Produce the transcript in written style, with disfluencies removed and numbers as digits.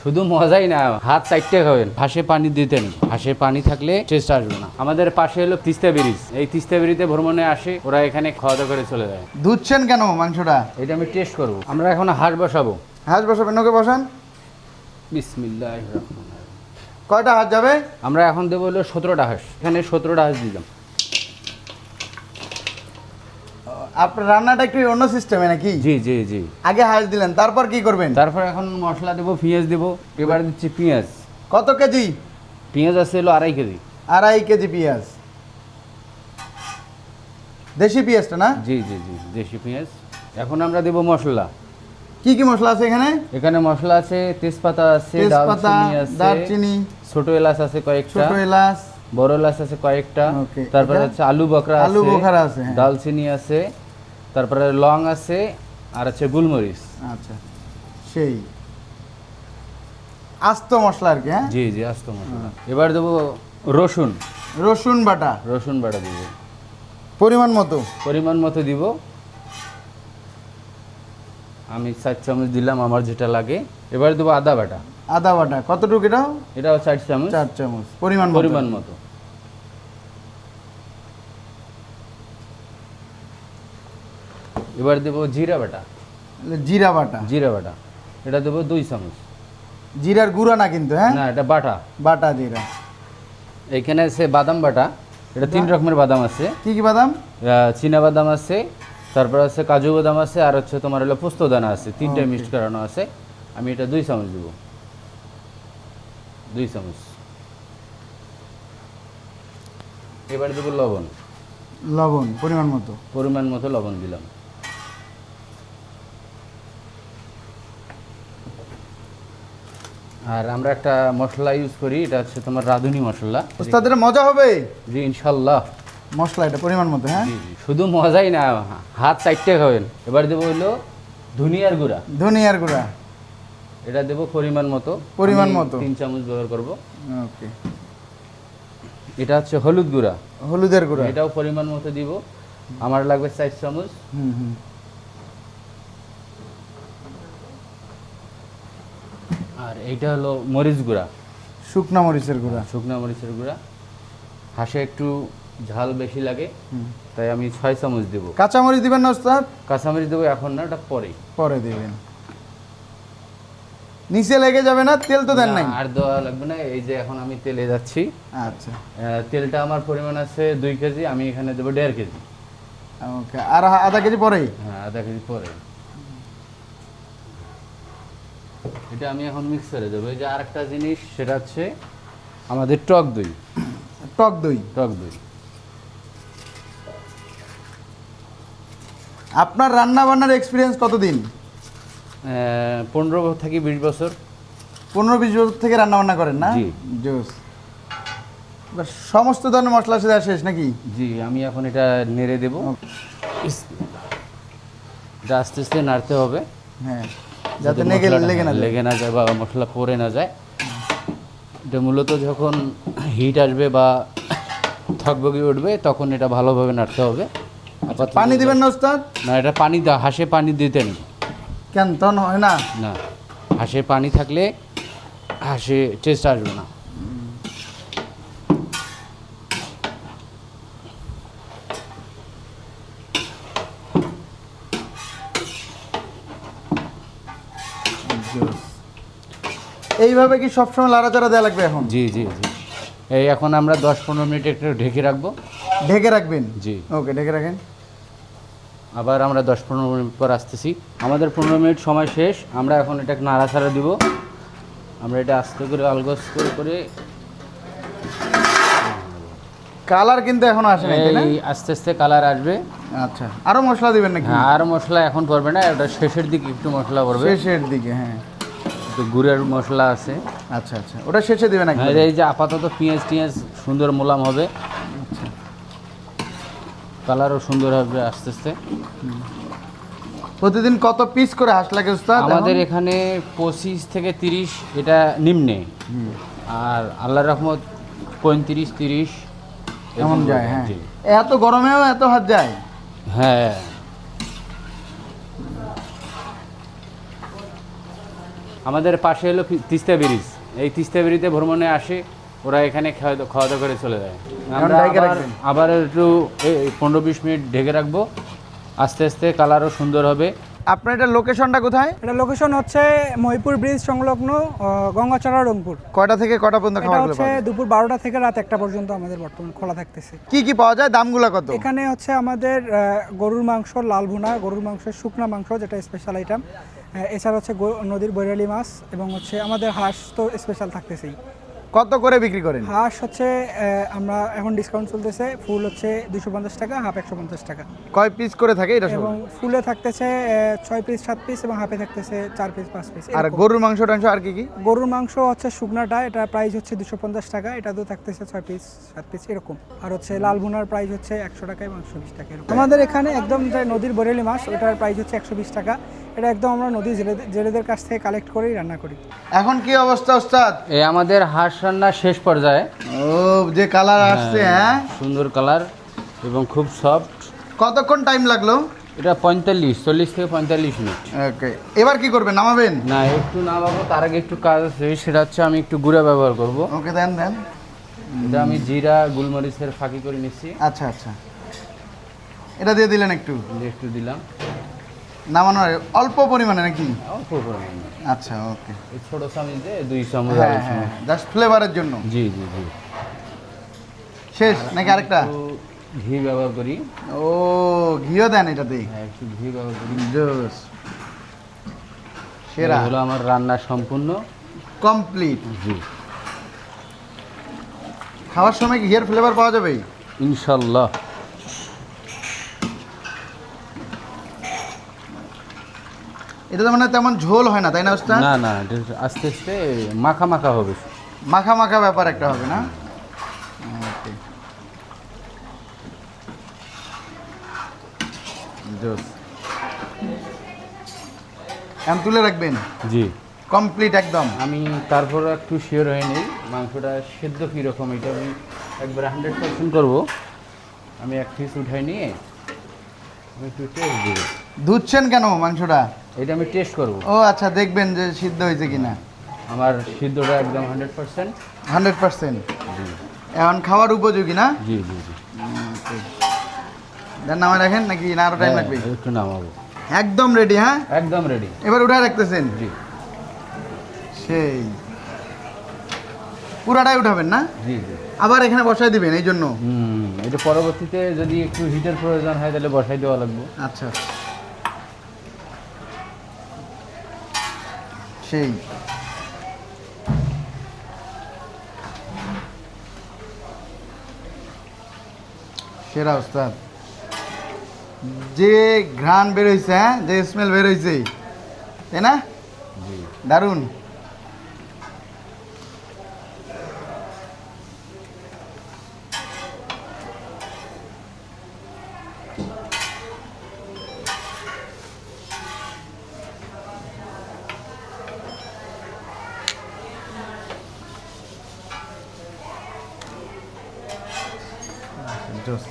শুধু মজাই না, হাত চাইটে খাবেন। হাঁসে পানি দিতেন, হাঁসে পানি থাকলে টেস্ট আসবে না। আমাদের পাশে হলো তিস্তা ব্রিজ, এই তিস্তা ব্রিজে ভ্রমণে আসে ওরা, এখানে খাওয়া দাওয়া করে চলে যায়। ধুচ্ছেন কেন মাংসটা? এটা আমি টেস্ট করব। আমরা এখন হাঁস বসাবো। হাঁস বসাবেন, ওকে বসান। বিসমিল্লাহির রহমানির রহিম। কয়টা হাঁস যাবে? আমরা এখন দেবো হলো 17টা হাঁস, এখানে 17টা হাঁস দিলাম। আপনার রান্নাটা একটু অন্য সিস্টেমে নাকি? জি জি জি। আগে হাঁস দিলেন, তারপর কি করবেন? তারপর এখন মশলা দেবো, পেঁয়াজ দেবো। এবার দিচ্ছি পেঁয়াজ। কত কেজি? পেঁয়াজ আছে হলো 2.5 কেজি। 2.5 কেজি পেঁয়াজ, দেশি পেঁয়াজটা না? জি জি জি, দেশি পেঁয়াজ। এখন আমরা দেবো মশলা। কি কি মশলা আছে এখানে? এখানে মশলা আছে, তেজপাতা আছে, তেজপাতা, দারচিনি আছে, দারচিনি, ছোট এলাচ আছে কয়েকটা, ছোট এলাচ, বড় এলাচ আছে কয়েকটা, Okay, তারপরে এটা? হচ্ছে আলু বকরা আছে, আলু বোখারা আছে, হ্যাঁ। দালচিনি আছে, তারপরে লং আছে, আর আছে গোলমরিচ। আচ্ছা, সেই আস্ত মশলা আর কি, হ্যাঁ? জি জি, আস্ত মশলা। এবার দেবো রসুন। রসুন বাটা রসুন বাটা দিব পরিমাণ মতো। পরিমাণ মতো দিব। আমি 4 চামচ দিলাম, আমার যেটা লাগে। এবার দেবো আদা বাটা। আদা বাটা কতটুকু এটা? এটাও 4 চামচ। 4 চামচ পরিমাণ মতো। পরিমাণ মতো। এবার দেবো জিরা বাটা। জিরা বাটা, জিরা বাটা এটা দেবো 2 চামচ। জিরার গুঁড়া না কিন্তু, হ্যাঁ? না, এটা বাটা। বাটা জিরা। এখানে আছে বাদাম বাটা। এটা 3 রকমের বাদাম আছে। কি কি বাদাম? চীনা বাদাম আছে, তারপর আছে কাজু বাদাম আছে, আর হচ্ছে তোমার হলো পোস্ত দানা আছে। 3টে Okay. মিক্সড করানো আছে। আমি এটা 2 চামচ দেব। 2 চামচ। এবার দেবো লবণ। লবণ পরিমাণ মতো। পরিমাণ মতো লবণ দিলাম। আর আমরা একটা মশলা ইউজ করি, এটা হচ্ছে তোমার রাঁধুনি মশলা। ওস্তাদ এটা মজা হবে? জি ইনশাল্লাহ। মশলা এটা পরিমাণ মতো, হ্যাঁ? জি জি, শুধু মজাই না, হাত চাইটে খাবেন। এবার দেবো হলো ধনিয়ার গুঁড়া। ধনিয়ার গুঁড়া এটা দেবো পরিমাণ মতো। পরিমাণ আমি মতো। 3 চামচ ব্যবহার করব। ওকে। এটা হচ্ছে হলুদ গুঁড়া। হলুদের গুঁড়া এটাও পরিমাণ মতো দিব। আমার লাগবে 4 চামচ। হুম হুম। আর এইটা হলো মরিচ গুঁড়া। শুকনা মরিচের গুঁড়া। শুকনা মরিচের গুঁড়া। হাঁসে একটু ঝাল বেশি লাগে, হুম। তাই আমি 6 চামচ দেবো। কাঁচা মরিচ দিবেন না ওস্তাদ? কাঁচামরিচ দেবো এখন না, ওটা পরে। পরে দিবেন। নিচে লেগে যাবে না? তেল তো দেন নাই? আর দেওয়া লাগবে না। এই যে এখন আমি তেলে যাচ্ছি। আচ্ছা, তেলটা আমার পরিমাণ আছে 2 কেজি, আমি এখানে দেবো 1.5 কেজি। ওকে। আর আধা কেজি পরেই? হ্যাঁ, আধা কেজি পরে। এটা আমি এখন মিক্সারে দেবো। এই যে আরেকটা জিনিস, সেটা হচ্ছে আমাদের টক দই। টক দই। টক দই। আপনার রান্না বান্নার এক্সপিরিয়েন্স কতদিন? 15 থেকে 20 বছর। 15-20 বছর থেকে রান্না বান্না করেন না? জি। জোস। এবার সমস্ত ধরনের মশলা সেটা শেষ নাকি? জি, আমি এখন এটা নেড়ে দেবো। এটা আস্তে আস্তে নাড়তে হবে, হ্যাঁ, যাতে যাতে মশলাটা লেগে না যায়। লেগে না যায় বা মশলা পড়ে না যায়। এটা মূলত যখন হিট আসবে বা থকবগি উঠবে, তখন এটা ভালোভাবে নাড়তে হবে। আপাতত পানি দিবেন না ওস্তাদ? না, এটা পানি হাঁসে পানি দিতে নেই। কেন, তখন হয় না? না, হাঁসে পানি থাকলে হাঁসে টেস্ট আসবে না। জোস। এইভাবে কি সবসময় লাড়াচাড়া দেওয়া লাগবে এখন? জি জি জি। এই এখন আমরা 10-15 মিনিট একটু ঢেকে রাখবো। ঢেকে রাখবেন? জি। ওকে, ঢেকে রাখেন। আবার আমরা 10-15 মিনিট পর আসতেছি। আমাদের 15 মিনিট সময় শেষ। আমরা এখন এটা নাড়াচাড়া দিব। আমরা এটা আস্তে করে আলগোস করে কালার কিন্তু এখন আসে নাই, তাই না? এই আস্তে আস্তে কালার আসবে। আচ্ছা, আরো মশলা দিবেন নাকি? হ্যাঁ, আর মশলা এখন পড়বে না, ওটা শেষের দিকে একটু মশলা পড়বে। শেষের দিকে, হ্যাঁ। একটু গুড়ের মশলা আছে। আচ্ছা আচ্ছা, ওটা শেষে দিবেন নাকি? হ্যাঁ, এই যে আপাতত পেঁয়াজ টিয়াজ সুন্দর মোলাম হবে, কালারও সুন্দর হবে আস্তে আস্তে। প্রতিদিন কত পিস করে হাঁস লাগে ওস্তাদ? আমাদের এখানে 25 থেকে 30 এটা নিম্নে, আর আল্লাহর রহমত 35-30 এমন যায়, হ্যাঁ। জি। এত গরমেও এত হাত যায়? হ্যাঁ। আমাদের পাশে হলো তিস্তা ব্রিজ, এই তিস্তা ব্রিজে ভ্রমণে আসে, ওরা এখানে খাওয়া দাওয়া করে চলে যায়। আমরা ঢেকে আবার রাখবেন? আবার একটু 15-20 মিনিট ঢেকে রাখবো, আস্তে আস্তে কালারও সুন্দর হবে। আপনার এটা লোকেশনটা কোথায়? এটা লোকেশন হচ্ছে মহিপুর ব্রিজ সংলগ্ন গঙ্গাচড়া রংপুর। কয়টা থেকে কয়টা পর্যন্ত এটা খাবারগুলো হচ্ছে পাওয়া যায়? দুপুর 12টা থেকে রাত 1টা পর্যন্ত আমাদের বর্তমান খোলা থাকতেছে। কি কি পাওয়া যায়, দামগুলো কত? এখানে হচ্ছে আমাদের গরুর মাংস, লাল ভুনা, গরুর মাংসের শুকনা মাংস যেটা স্পেশাল আইটেম, এছাড়া হচ্ছে নদীর বৈরালি মাছ, এবং হচ্ছে আমাদের হাঁস তো স্পেশাল থাকতেছেই। কত করে বিক্রি করেন? হাঁস হচ্ছে আমরা এখন ডিসকাউন্ট চলতেছে, ফুল হচ্ছে 250 টাকা, হাফ 150 টাকা, কয় পিস করে থাকে এটা সব? এবং ফুলে থাকতেছে 6 পিস 7 পিস, এবং হাফে থাকতেছে 4 পিস 5 পিস। আর গরুর মাংস টাংস আর কি কি? গরুর মাংস হচ্ছে শুকনাটা, এটা প্রাইস হচ্ছে 250 টাকা, এটা তো থাকতেছে 6 পিস 7 পিস এরকম। আর হচ্ছে লাল ভুনার প্রাইস হচ্ছে 100 টাকা এবং 120 টাকা এরকম। আমাদের এখানে একদম যে নদীর বরেলি মাছ, ওটার প্রাইস হচ্ছে 120 টাকা। এটা একদম আমরা নদীর জেলেদের কাছ থেকে কালেক্ট করেই রান্না করি। এখন কি অবস্থা ওস্তাদ? এই আমাদের হাঁস রান্না শেষ পর্যায়ে। ও যে কালার আসছে, হ্যাঁ সুন্দর কালার এবং খুব সফট। কতক্ষণ টাইম লাগলো? এটা 40 থেকে 45 মিনিট। ওকে, এবার কি করবেন, নামাবেন? না, একটু নামাবো, তার আগে একটু কাজ আছে, সেটা হচ্ছে আমি একটু গুঁড়া ব্যবহার করব। ওকে, দেন দেন। এটা আমি জিরা গোলমরিচের ফাঁকি করে নিচ্ছি, আচ্ছা আচ্ছা, এটা দিয়ে দিলেন একটু, একটু দিলাম নামানোর আগে অল্প পরিমাণে নাকি? অল্প পরিমাণে। আচ্ছা ওকে, এই ছোট চামচ দিয়ে 2 চামচ হ্যাঁ আড়াই হ্যাঁ, চামচ। জাস্ট ফ্লেভারের জন্য। জি জি জি। শেষ নাকি আরেকটা? একটু ঘি ব্যবহার করি। ও, ঘিও দেন এটাতে? হ্যাঁ, একটু ঘি ব্যবহার করি। জোস, সেরা, এই হলো আমার রান্না সম্পূর্ণ কমপ্লিট। জি, খাওয়ার সময় কি ঘিয়ের ফ্লেভার পাওয়া যাবে? ইনশাল্লাহ। এটা তো মানে তেমন ঝোল হয় না, তাই না ওস্তাদ? না না, এটা আস্তে আস্তে মাখা মাখা হবে। মাখা মাখা ব্যাপার একটা হবে না? ওকে, জোস। এখন তুলে রাখবেন? জি। কমপ্লিট একদম? আমি তারপর একটু শিওর হয়ে নিই মাংসটা সেদ্ধ কীরকম, এটা আমি একবার 100% করবো। আমি এক পিস উঠাই নিয়ে আমি একটু টেস্ট দিব। ধুচ্ছেন কেন মাংসটা? এটা আমি টেস্ট করব, ও আচ্ছা, দেখবেন যে সিদ্ধ হয়েছে কিনা। আমার সিদ্ধটা একদম 100%। 100%? জি এখন খাওয়ার উপযোগী না? জি জি জি। দেন, নামে রাখেন নাকি না আরো টাইম হ্যাঁ, লাগবে? একটু নামাবো। একদম রেডি? হ্যাঁ, একদম রেডি। এবার উঠায় রাখতেছেন? জি সেই পুরাটাই উঠাবেন না? জি জি। আবার এখানে বসায় দিবেন এই জন্য? এটা পরবর্তীতে যদি একটু হিটের প্রয়োজন হয় তাহলে বসাই দেওয়া লাগবে। আচ্ছা, সেই সেরা ওস্তাদ, যে ঘ্রাণ বেরোইছে, হ্যাঁ, যে স্মেল বেরোইছে, তাই না? জি। দারুণ। জোস।